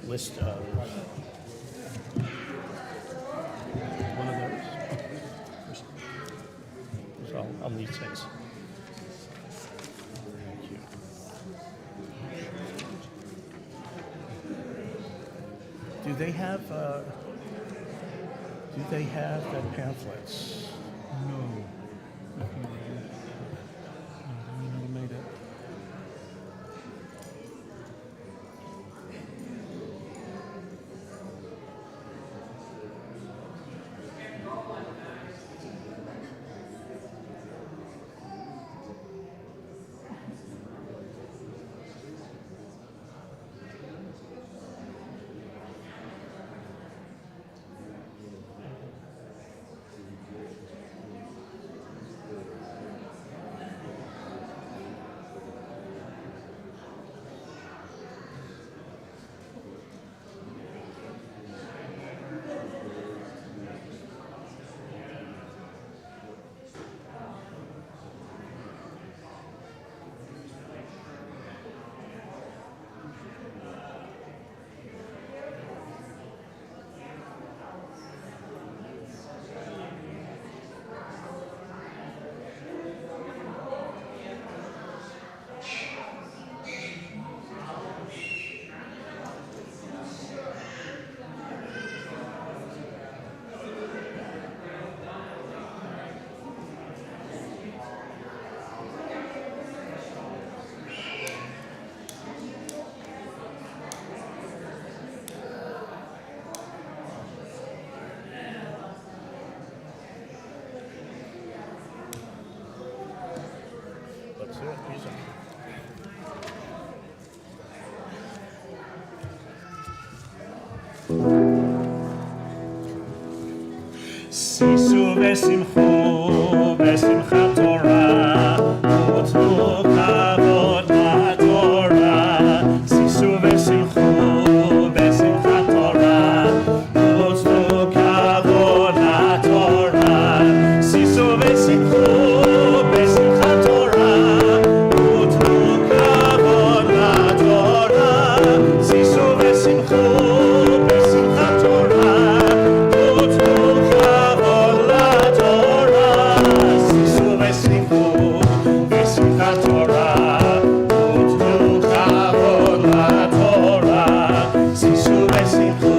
list of one of those. So I'll need 6. Thank you. Do they have the pamphlets? No. I never made it. Let's hear it. Music. שישו ושמחו בשמחת תורה, ותנו כבוד לתורה. שישו ושמחו בשמחת תורה, ותנו כבוד לתורה. שישו ושמחו בשמחת תורה, ותנו כבוד לתורה. שישו ושמחו בשמחת תורה, ותנו כבוד לתורה. שישו ושמחו בשמחת תורה, ותנו כבוד לתורה. שישו ושמחו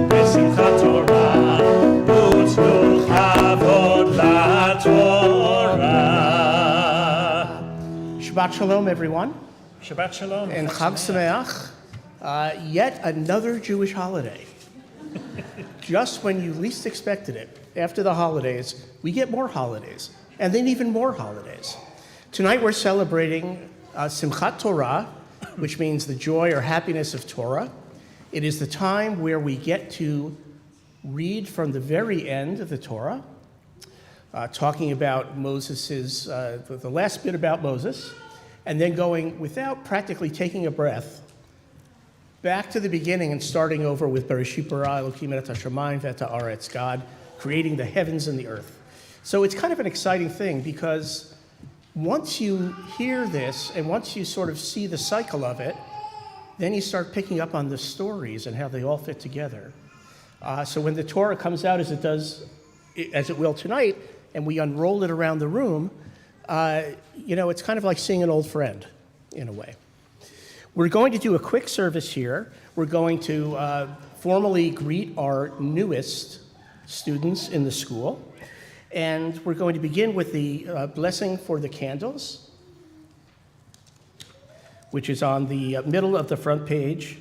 בשמחת תורה, ותנו כבוד לתורה. Shabbat Shalom, everyone, Shabbat Shalom. and Chag Sameach. Yet another Jewish holiday. Just when you least expected it, after the holidays, we get more holidays, and then even more holidays. Tonight we're celebrating Simchat Torah, which means the joy or happiness of Torah. It is the time where we get to read from the very end of the Torah, talking about Moses's, the last bit about Moses, and then going, without practically taking a breath, back to the beginning and starting over with Bereshit bara Elokim et hashamayim v'et haaretz, God creating the heavens and the earth. So it's kind of an exciting thing because once you hear this and once you sort of see the cycle of it, then you start picking up on the stories and how they all fit together. So when the Torah comes out as it does, as it will tonight, and we unroll it around the room, it's kind of like seeing an old friend in a way. We're going to do a quick service here. We're going to formally greet our newest students in the school. And we're going to begin with the blessing for the candles, which is on the middle of the front page.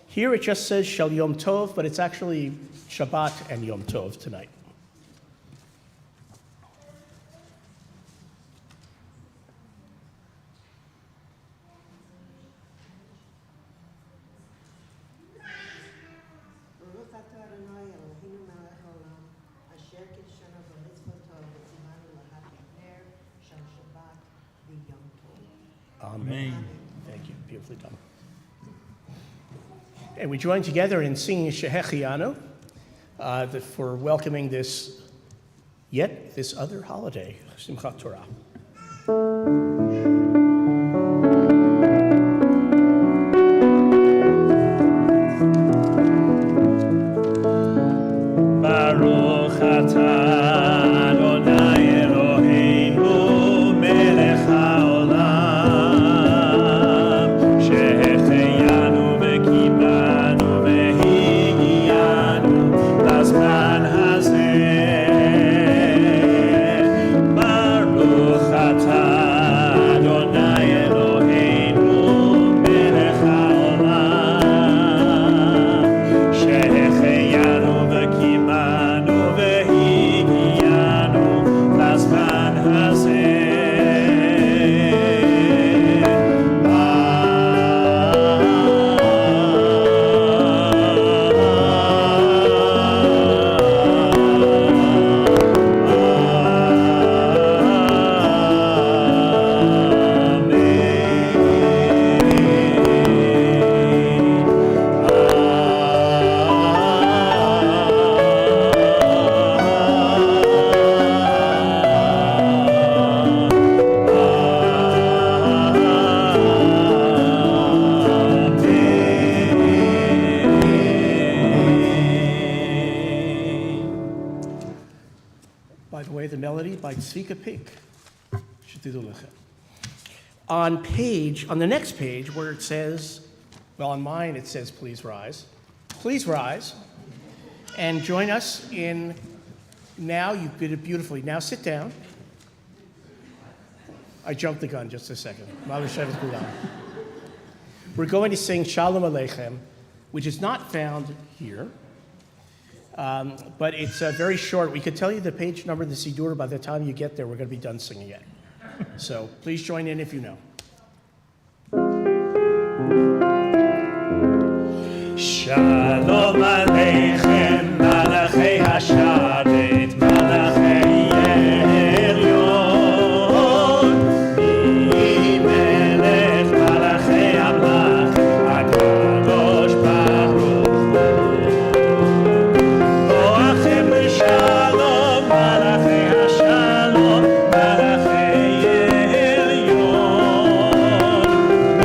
Here it just says Shel Yom Tov, but it's actually Shabbat and Yom Tov tonight. Amen. Thank you. Beautifully done. And we join together in singing Shehechianu for welcoming this other holiday, Simchat Torah. by Tzvika Pink. On the next page where it says, well, on mine it says please rise. Please rise and join us in, now you did it beautifully. Now sit down. I jumped the gun just a second. We're going to sing Shalom Aleichem, which is not found here, but it's very short. We could tell you the page number of the Siddur. By the time you get there, we're going to be done singing it. So please join in if you know. Shalom Aleichem, Malachei HaShabbat, Malachei Elyon, Mi Melech Malachei Amlach, HaKadosh Baruch Hu. Boachem L'Shalom, Malachei HaShalom, Malachei Elyon,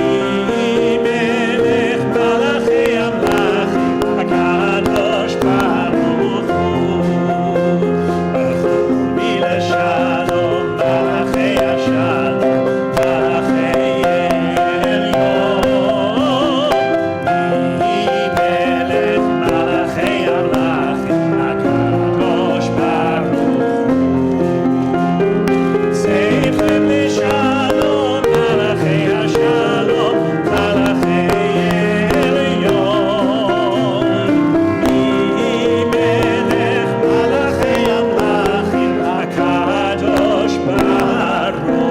Mi Melech Malachei Amlach, HaKadosh Baruch Hu. Mi L'Shalom, Malachei HaShalom, Malachei Elyon, Mi Melech Malachei Amlach, HaKadosh Baruch Hu. Seifem L'Shalom, Malachei HaShalom, Malachei Elyon, Mi Melech Malachei Amlach, HaKadosh Baruch Hu.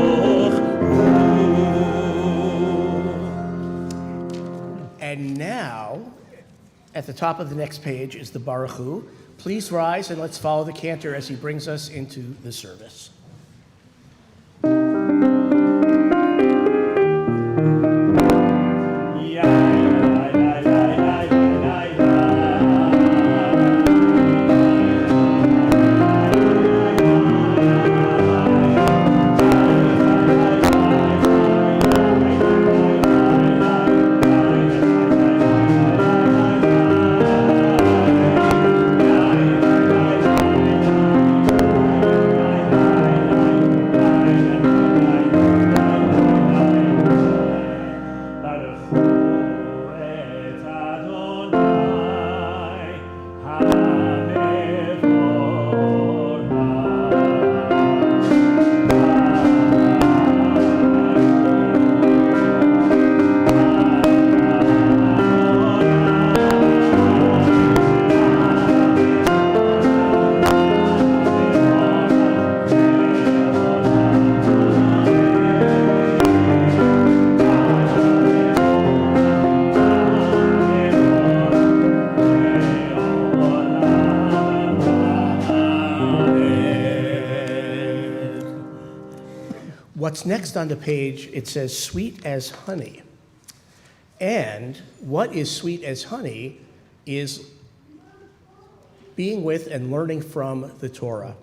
And now, at the top of the next page is the Baruch Hu. Please rise and let's follow the cantor as he brings us into the service. What's next on the page, it says sweet as honey. And what is sweet as honey is being with and learning from the Torah.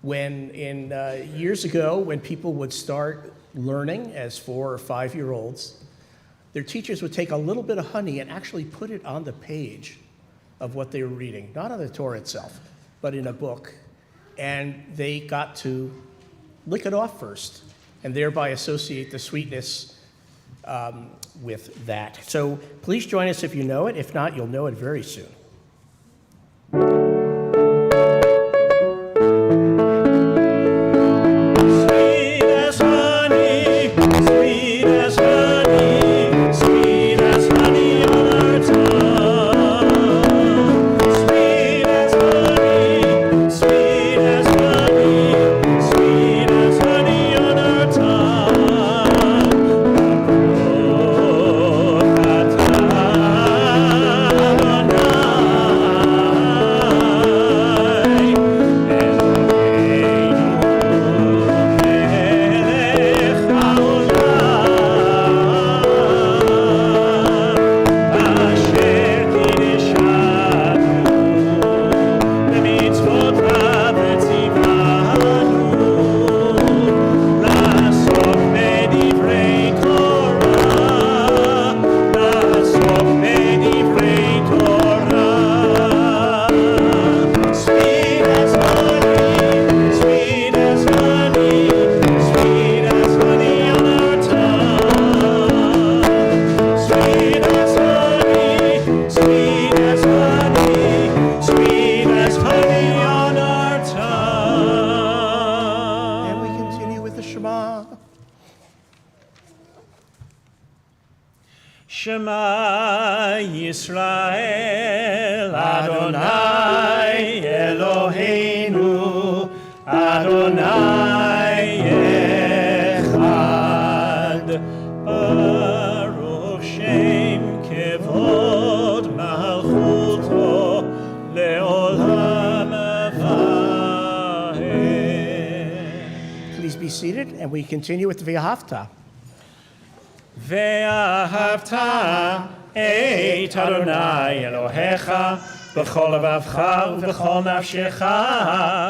Years ago, when people would start learning as 4 or 5-year-olds, their teachers would take a little bit of honey and actually put it on the page of what they were reading, not on the Torah itself, but in a book. And they got to lick it off first and thereby associate the sweetness with that. So please join us if you know it. If not, you'll know it very soon. Sweet as honey, sweet as honey, sweet as honey on our tongue. Sweet as honey, sweet as honey, sweet as honey on our tongue. Baruch atah Adonai. Shema Yisrael, Adonai Eloheinu, Adonai Echad. Baruch Shem Kevod Malchuto Leolam Vaed. Please be seated, and we continue with V'ahavta. ואהבת את אדוני אלוהיך בכל לבבך ובכל נפשך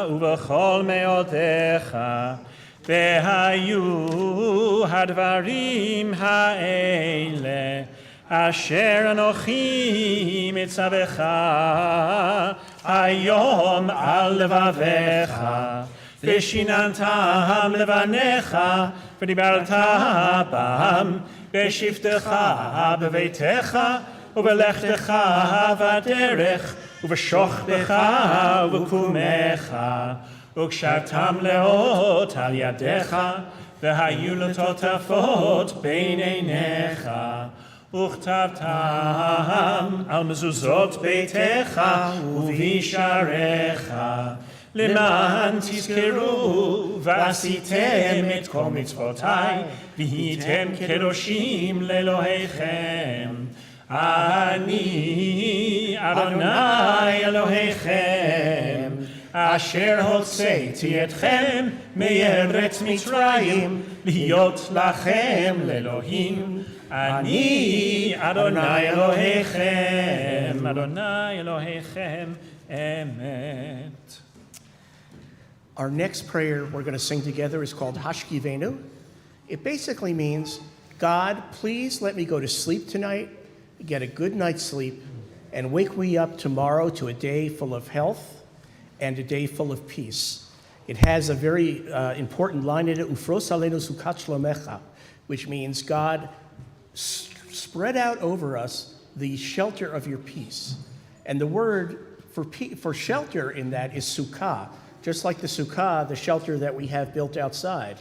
ובכל מאודיך. והיו הדברים האלה אשר אנוכי מצווך היום על לבביך. ושיננתם לבניך ודיברת בם בשבתך בביתך ובלכתך בדרך ובשוכבך ובקומך וקשרתם לאות על ידיך והיו לטוטפות בין עיניך וכתבתם על מזוזות ביתך ובשעריך למען תזכרו ועשיתם את כל מצוותיי והייתם קדושים לאלוהיכם. אני אדוני אלוהיכם אשר הוצאתי אתכם מארץ מצרים להיות לכם לאלוהים. אני אדוני אלוהיכם, אדוני אלוהיכם אמת. Our next prayer we're going to sing together is called Hashkivenu. It basically means, God, please let me go to sleep tonight, get a good night's sleep, and wake me up tomorrow to a day full of health and a day full of peace. It has a very important line in it, Ufros aleinu sukat shlomecha, which means, God, spread out over us the shelter of your peace. And the word for shelter in that is sukkah. Just like the sukkah, the shelter that we have built outside.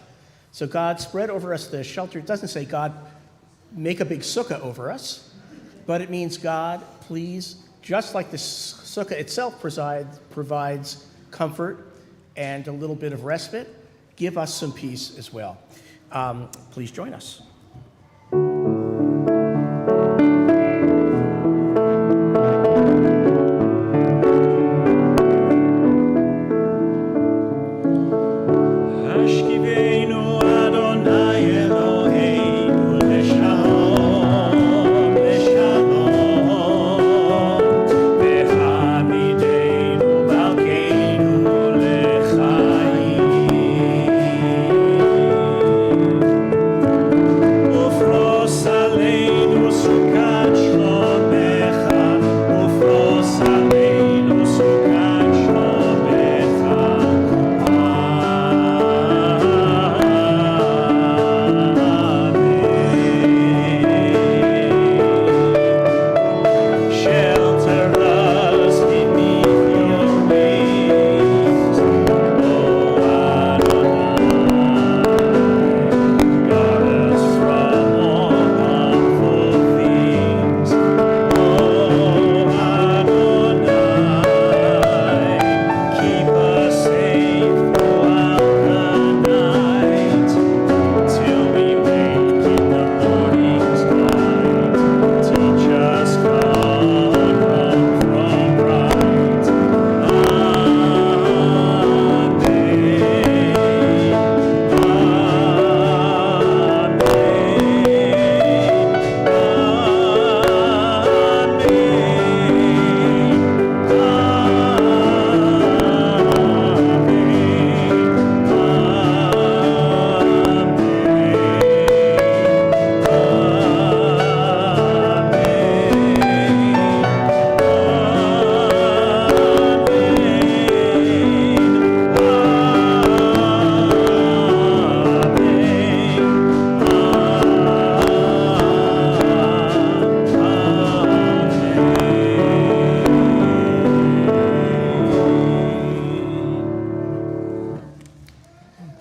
So God spread over us the shelter. It doesn't say, God, make a big sukkah over us, but it means, God, please, just like the sukkah itself provides comfort and a little bit of respite, give us some peace as well. Please join us.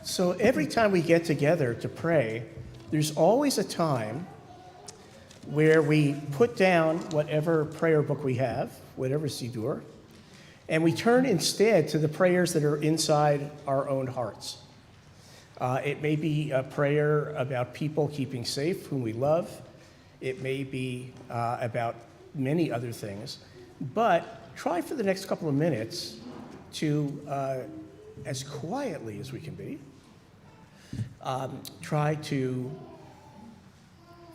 So every time we get together to pray, there's always a time where we put down whatever prayer book we have, whatever Siddur, and we turn instead to the prayers that are inside our own hearts. It may be a prayer about people keeping safe whom we love. It may be about many other things. But try for the next couple of minutes to, as quietly as we can be, try to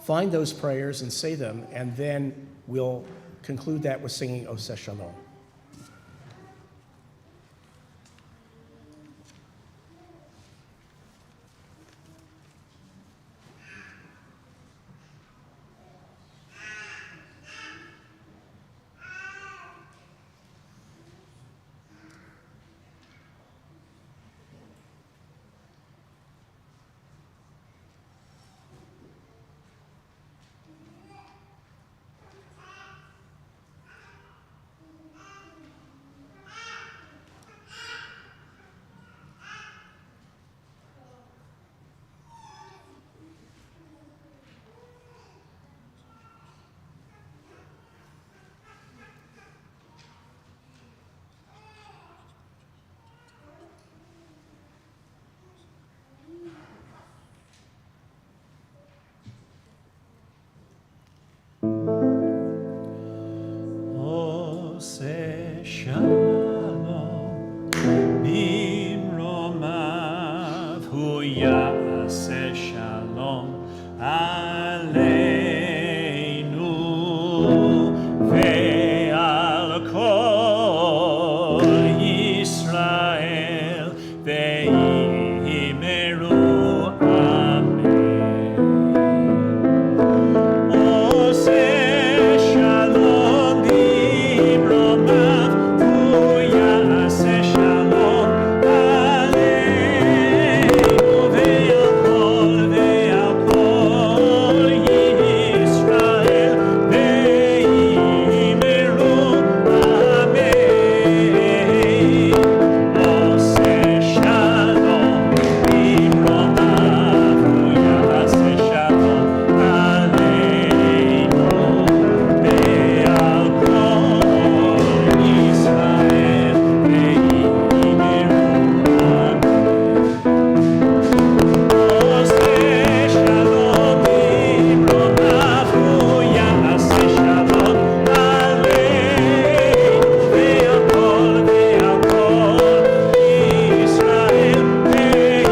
find those prayers and say them, and then we'll conclude that with singing Oseh Shalom. Oseh Shalom Bimromav Hu Yaseh Shalom Aleinu Ve'al Kol Yisrael Ve'imeru Amen. Oseh Shalom Bimromav Hu Yaseh Shalom Aleinu Ve'al Kol Yisrael Ve'imeru Amen. Oseh Shalom Bimromav Hu Yaseh Shalom Aleinu Ve'al Kol Yisrael Ve'imeru Amen. Oseh Shalom Bimromav Hu Yaseh Shalom Aleinu Ve'al Kol Yisrael Ve'imeru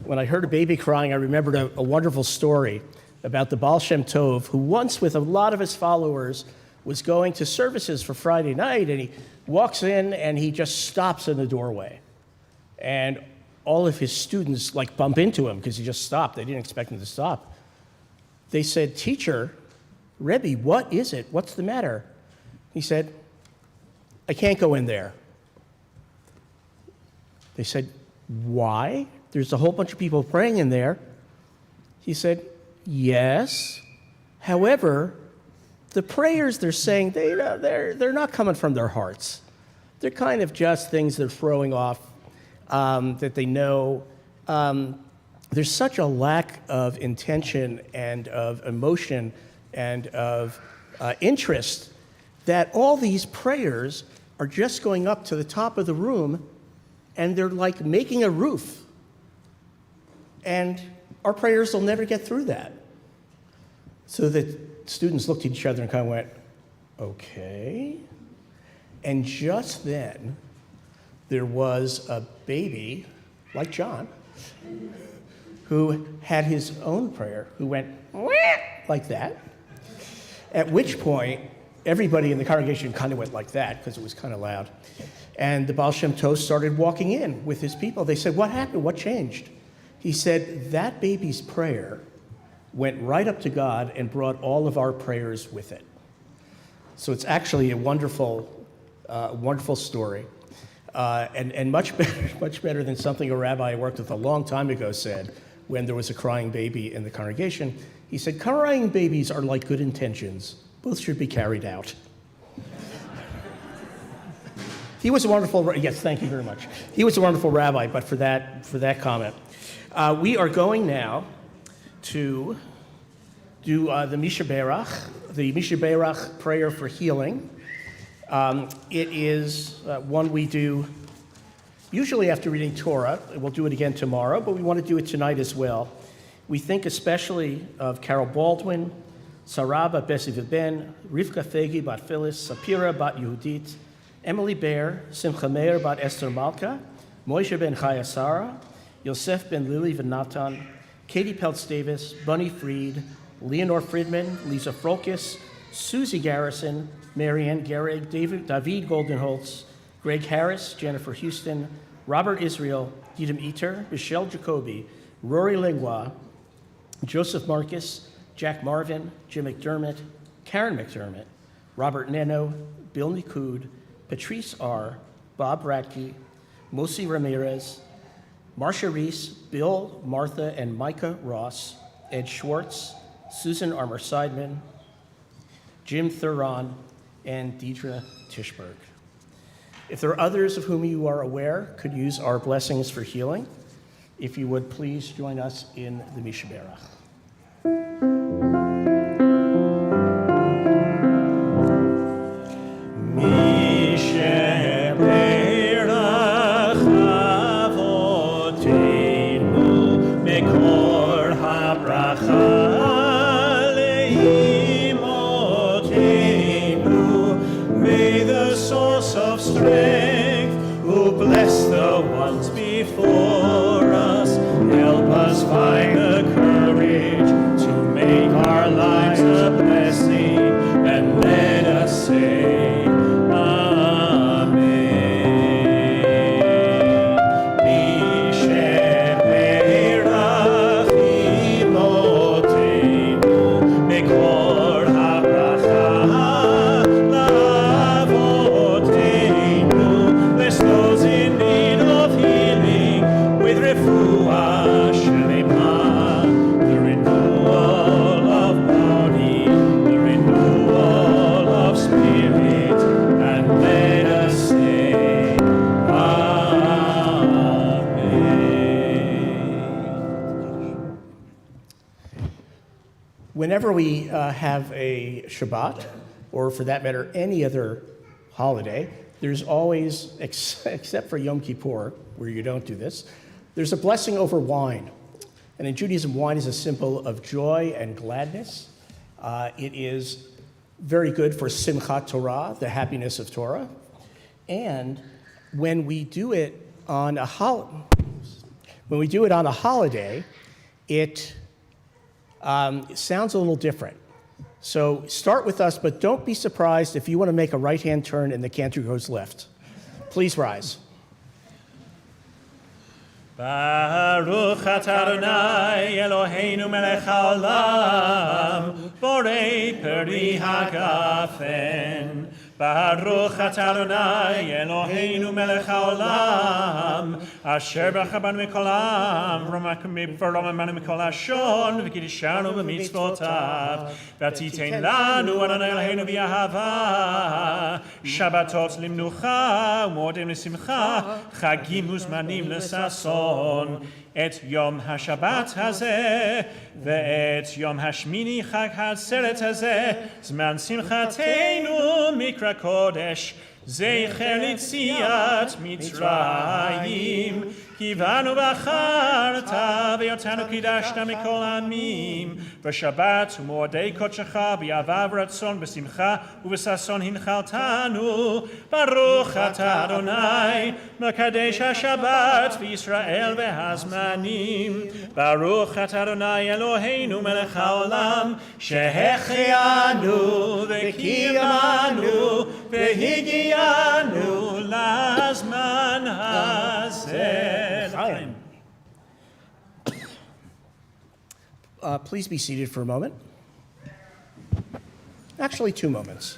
When I heard a baby crying, I remembered a wonderful story about the Baal Shem Tov, who once, with a lot of his followers, was going to services for Friday night, and he walks in and he just stops in the doorway. And all of his students bump into him because he just stopped. They didn't expect him to stop. They said, "Teacher, Rebbe, what is it? What's the matter?" He said, "I can't go in there." They said, "Why? There's a whole bunch of people praying in there." He said, "Yes. However, the prayers they're saying, they're not coming from their hearts. They're kind of just things they're throwing off that they know." There's such a lack of intention and of emotion and of interest that all these prayers are just going up to the top of the room, and they're like making a roof. And our prayers will never get through that. So the students looked at each other and kind of went, "Okay." And just then, there was a baby, like John, who had his own prayer, who went like that, at which point everybody in the congregation kind of went like that because it was kind of loud. And the Baal Shem Tov started walking in with his people. They said, "What happened? What changed?" He said, "That baby's prayer went right up to God and brought all of our prayers with it." So it's actually a wonderful story. And much better than something a rabbi I worked with a long time ago said when there was a crying baby in the congregation. He said, crying babies are like good intentions. Both should be carried out. He was a wonderful, yes, thank you very much. He was a wonderful rabbi, but for that comment. We are going now to do the Misha Berach prayer for healing. It is one we do usually after reading Torah. We'll do it again tomorrow, but we want to do it tonight as well. We think especially of Carol Baldwin, Sarah bat Besiv Ben, Rivka Fegi bat Phyllis, Sapira bat Yehudit, Emily Baer, Simcha Meir bat Esther Malka, Moshe ben Chaya Sarah, Yosef ben Lily ben Natan, Katie Peltz Davis, Bunny Freed, Leonore Friedman, Lisa Frolkis, Susie Garrison, Marianne Gehrig, David Goldenholtz, Greg Harris, Jennifer Houston, Robert Israel, Dietem Eater, Michelle Jacoby, Rory Lingua, Joseph Marcus, Jack Marvin, Jim McDermott, Karen McDermott, Robert Neno, Bill Nikud, Patrice R., Bob Radke, Mosi Ramirez, Marcia Reese, Bill, Martha, and Micah Ross, Ed Schwartz, Susan Armour-Seidman, Jim Thuron, and Deidre Tischberg. If there are others of whom you are aware could use our blessings for healing, if you would please join us in the Misha Berach. Bless the ones before us. Help us find the courage to make our lives a blessing, and let us say, Amen. Misheberach Imotenu Mekor habracha lavotenu. Bless those in need of healing with refuah shlema, the renewal of body, the renewal of spirit, and let us say, Amen. Whenever we have a Shabbat, or for that matter, any other holiday, there's always, except for Yom Kippur, where you don't do this, there's a blessing over wine. And in Judaism, wine is a symbol of joy and gladness. It is very good for Simchat Torah, the happiness of Torah. And when we do it on a holiday, it sounds a little different. So start with us, but don't be surprised if you want to make a right-hand turn and the cantor goes left. Please rise. Baruch atah Adonai Eloheinu melech haolam, borei peri hagafen. Baruch atah Adonai Eloheinu melech haolam, asher b'chabanu mikol ha'am, v'romamanu mikol ha'shon, v'kiddushanu b'mitzvotav, v'titein lanu Adonai Eloheinu v'yahava, Shabbatot limnucha, u'modim l'simcha, chagim uzmanim l'sason. את יום השבת הזה ואת יום השמיני חג העצרת הזה, זמן שמחתנו מקרא קודש, זכר ליציאת מצרים. כי בנו בחרת ואותנו קידשת מכל העמים, בשבת ומועדי קודשך באהבה ורצון, בשמחה ובששון הנחלתנו. ברוך אתה אדוני מקדש השבת וישראל והזמנים. ברוך אתה אדוני אלוהינו מלך העולם, שהחיינו וקיימנו והגיענו לזמן הזה. Please be seated for a moment. Actually, 2 moments.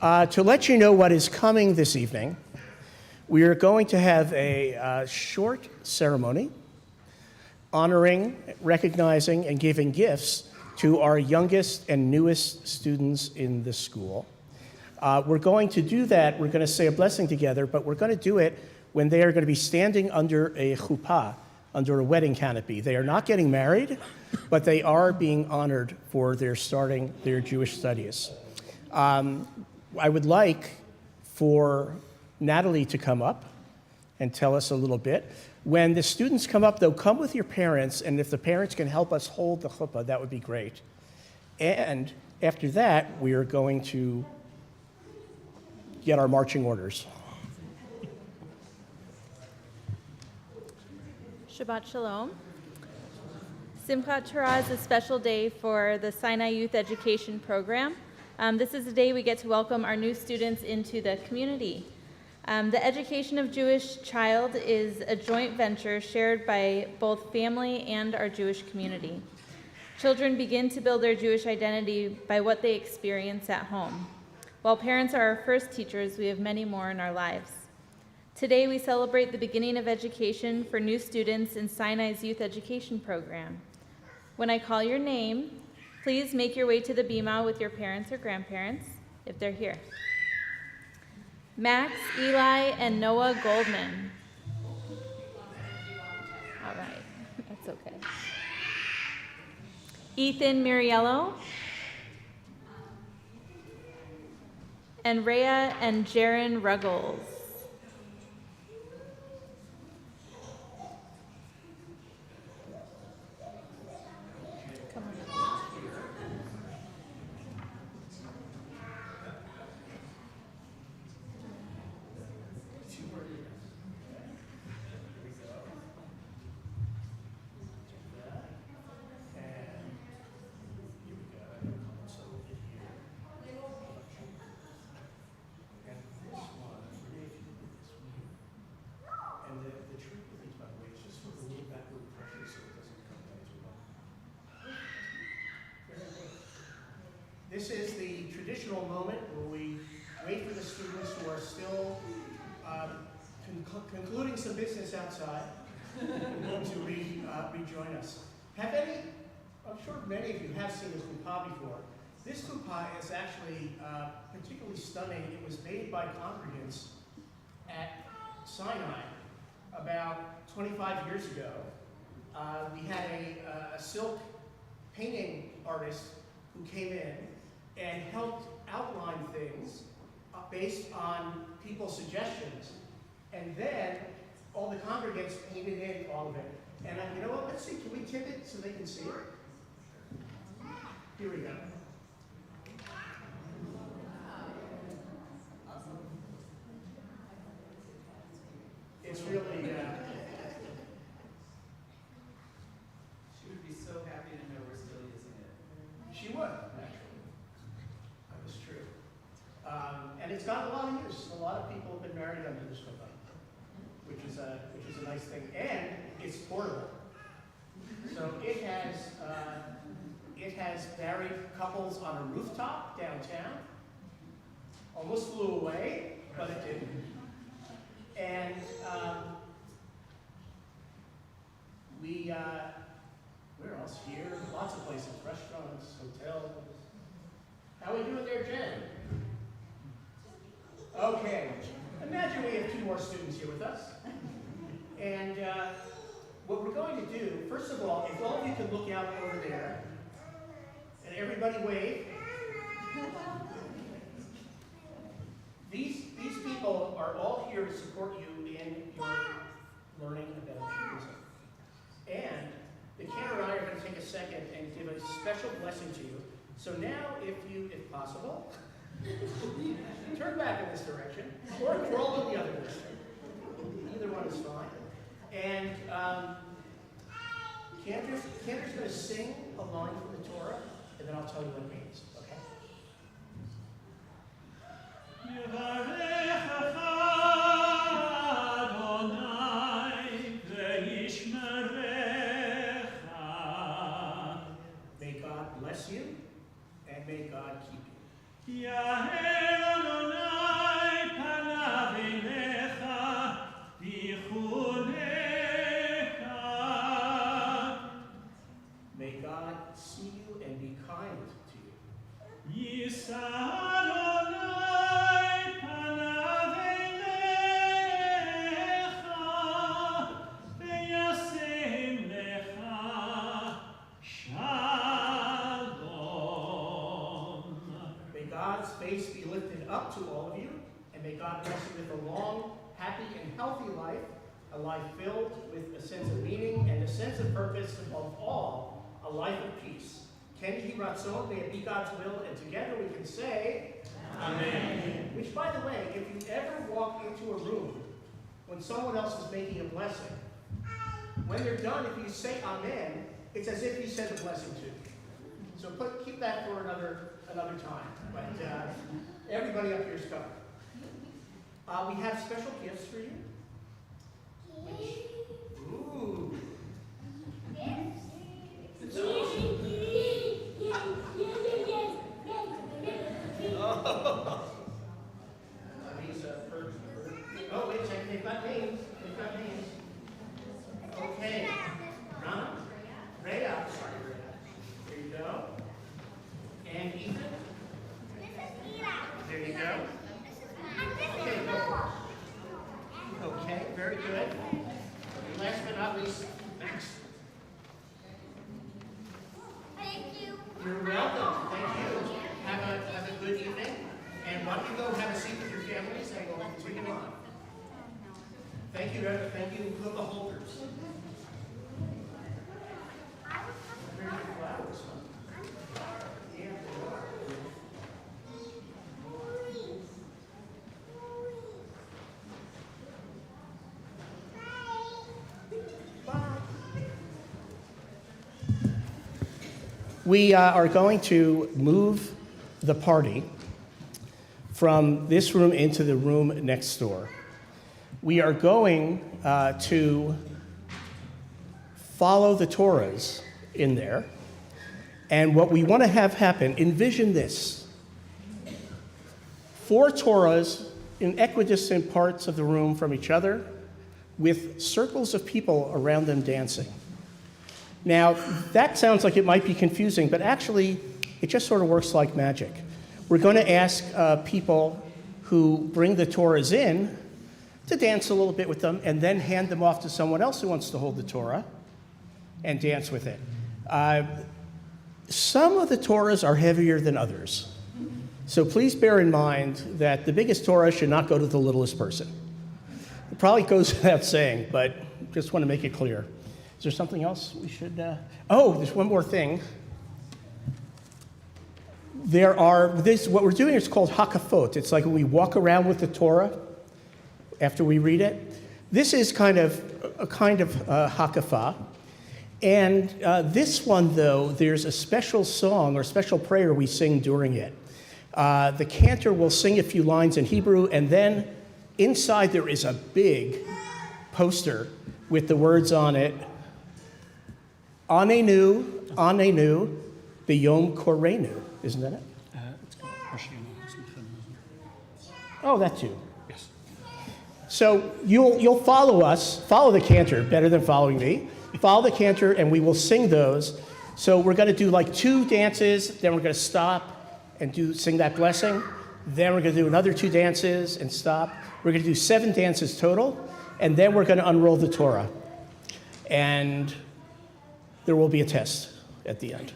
To let you know what is coming this evening, we are going to have a short ceremony honoring, recognizing, and giving gifts to our youngest and newest students in the school. We're going to do that, we're going to say a blessing together, but we're going to do it when they are going to be standing under a chuppah, under a wedding canopy. They are not getting married, but they are being honored for their starting their Jewish studies. I would like for Natalie to come up and tell us a little bit. When the students come up, though, come with your parents, and if the parents can help us hold the chuppah, that would be great. And after that, we are going to get our marching orders. Shabbat Shalom. Simchat Torah is a special day for the Sinai Youth Education Program. This is the day we get to welcome our new students into the community. The education of Jewish child is a joint venture shared by both family and our Jewish community. Children begin to build their Jewish identity by what they experience at home. While parents are our first teachers, we have many more in our lives. Today we celebrate the beginning of education for new students in Sinai's Youth Education Program. When I call your name, please make your way to the bima with your parents or grandparents, if they're here. Max, Eli, and Noah Goldman. All right, that's okay. Ethan Miriello. And Rhea and Jaron Ruggles. Come on. This is the traditional moment where we wait for the students who are still concluding some business outside to rejoin us. Have any, I'm sure many of you have seen this chuppah before. This chuppah is actually particularly stunning. It was made by congregants at Sinai about 25 years ago. We had a silk painting artist who came in and helped outline things based on people's suggestions. And then all the congregants painted in all of it. And you know what, let's see, can we tip it so they can see it? Here we go. It's really, She would be so happy to know we're still using it. she would, actually. That was true. And it's got a lot of use. A lot of people have been married under this chuppah, which is a nice thing. And it's portable. So it has married couples on a rooftop downtown. Almost flew away, but it didn't. And where else? Here, lots of places, restaurants, hotels. How are we doing there, Jen? Okay. Imagine we have two more students here with us. And what we're going to do, first of all, if all of you could look out over there, and everybody wave. These people are all here to support you in your learning about Judaism. And the Cantor and I are going to take a second and give a special blessing to you. So now, if possible, turn back in this direction, or crawl in the other direction. Either one is fine. And Cantor's going to sing a line from the Torah, and then I'll tell you what it means. Okay? May God bless you, and may God keep you. God to all of you, and may God bless you with a long, happy, and healthy life, a life filled with a sense of meaning and a sense of purpose, above all, a life of peace. Ken Yeh Ratzon, may it be God's will, and together we can say, Amen. Which, by the way, if you ever walk into a room when someone else is making a blessing, when they're done, if you say Amen, it's as if you said the blessing too. So keep that for another time. But everybody up here is covered. We have special gifts for you. Ooh. Oh, wait a second. They've got names. Okay. Rana? Rhea. Sorry, Rhea. There you go. And Ethan? There you go. Okay, go. Okay, very good. Last but not least, Max. Thank you. You're welcome. Thank you. Have a good evening. And why don't you go have a seat with your families and we'll continue on. Thank you, thank you, the holders. Here's your flowers. Yeah, they are. We are going to move the party from this room into the room next door. We are going to follow the Torahs in there. And what we want to have happen, envision this. 4 Torahs in equidistant parts of the room from each other with circles of people around them dancing. Now, that sounds like it might be confusing, but actually, it just sort of works like magic. We're going to ask people who bring the Torahs in to dance a little bit with them and then hand them off to someone else who wants to hold the Torah and dance with it. Some of the Torahs are heavier than others. So please bear in mind that the biggest Torah should not go to the littlest person. It probably goes without saying, but just want to make it clear. Is there something else we should... there's one more thing. What we're doing is called hakafot. It's like when we walk around with the Torah after we read it. This is kind of hakafah. And this one, though, there's a special song or special prayer we sing during it. The cantor will sing a few lines in Hebrew, and then inside there is a big poster with the words on it, Anenu, Anenu, B'yom Korenu. Isn't that it? It's got Hashem or something, isn't it? Oh, that too. Yes. So you'll follow the cantor, better than following me. Follow the cantor, and we will sing those. So we're going to do like 2 dances, then we're going to stop and sing that blessing. Then we're going to do another 2 dances and stop. We're going to do 7 dances total, and then we're going to unroll the Torah. And there will be a test at the end.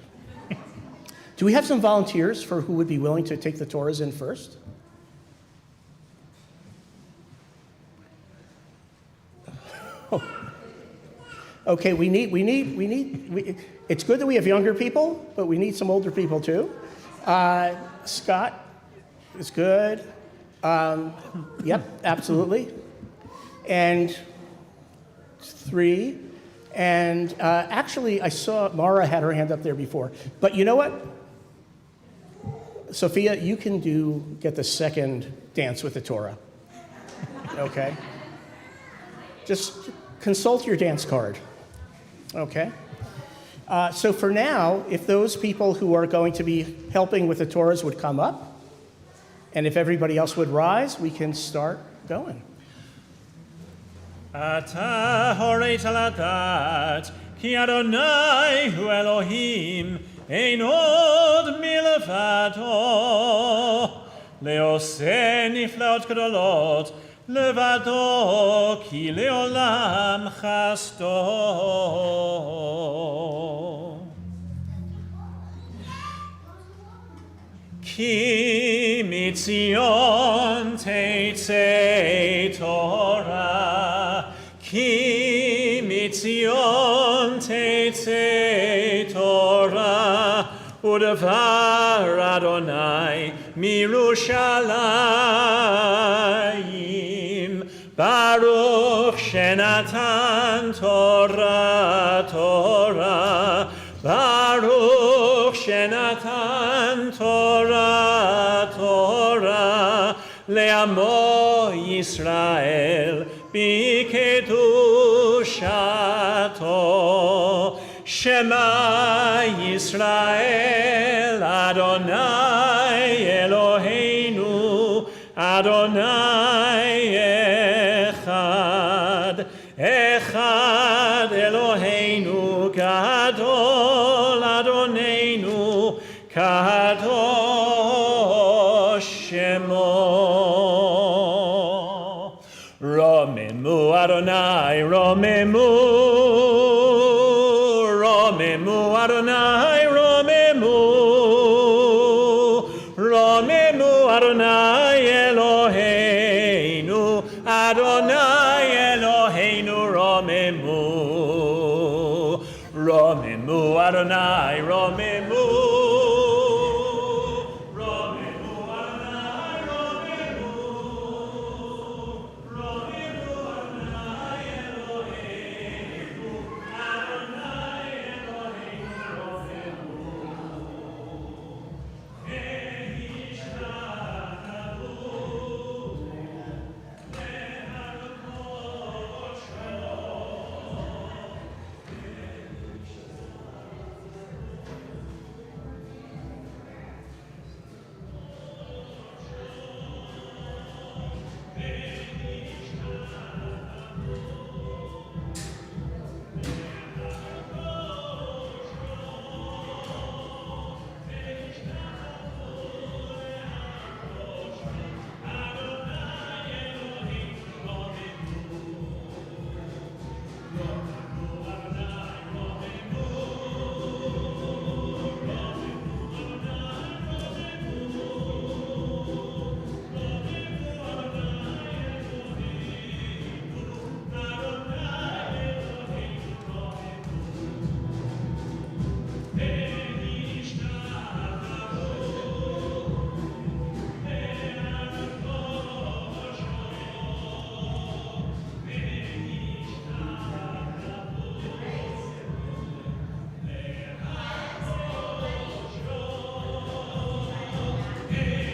Do we have some volunteers for who would be willing to take the Torahs in first? Okay, it's good that we have younger people, but we need some older people too. Scott is good. Yep, absolutely. And 3. And actually, I saw Mara had her hand up there before. But you know what? Sophia, you can get the second dance with the Torah. Okay? Just consult your dance card. Okay? So for now, if those people who are going to be helping with the Torahs would come up, and if everybody else would rise, we can start going. אתה הורית לדעת, כי אדוני הוא אלוהים, אין עוד מלבדו. לעושה נפלאות גדולות, לבדו, כי לעולם חסדו. Ki mitzion tetzei Torah, Ki mitzion tetzei Torah, Udavar Adonai mirushalayim, Baruch shenatan Torah, Torah, Baruch shenatan Torah, Torah, le'amo Yisrael bikedushato. Shema Yisrael Adonai Eloheinu Adonai Echad, Echad Eloheinu Gadol Adonenu Kadosh Shemo. Romemu Adonai Romemu, Romemu Adonai Romemu, Romemu Adonai Eloheinu, Adonai Eloheinu Romemu, Romemu Adonai Romemu.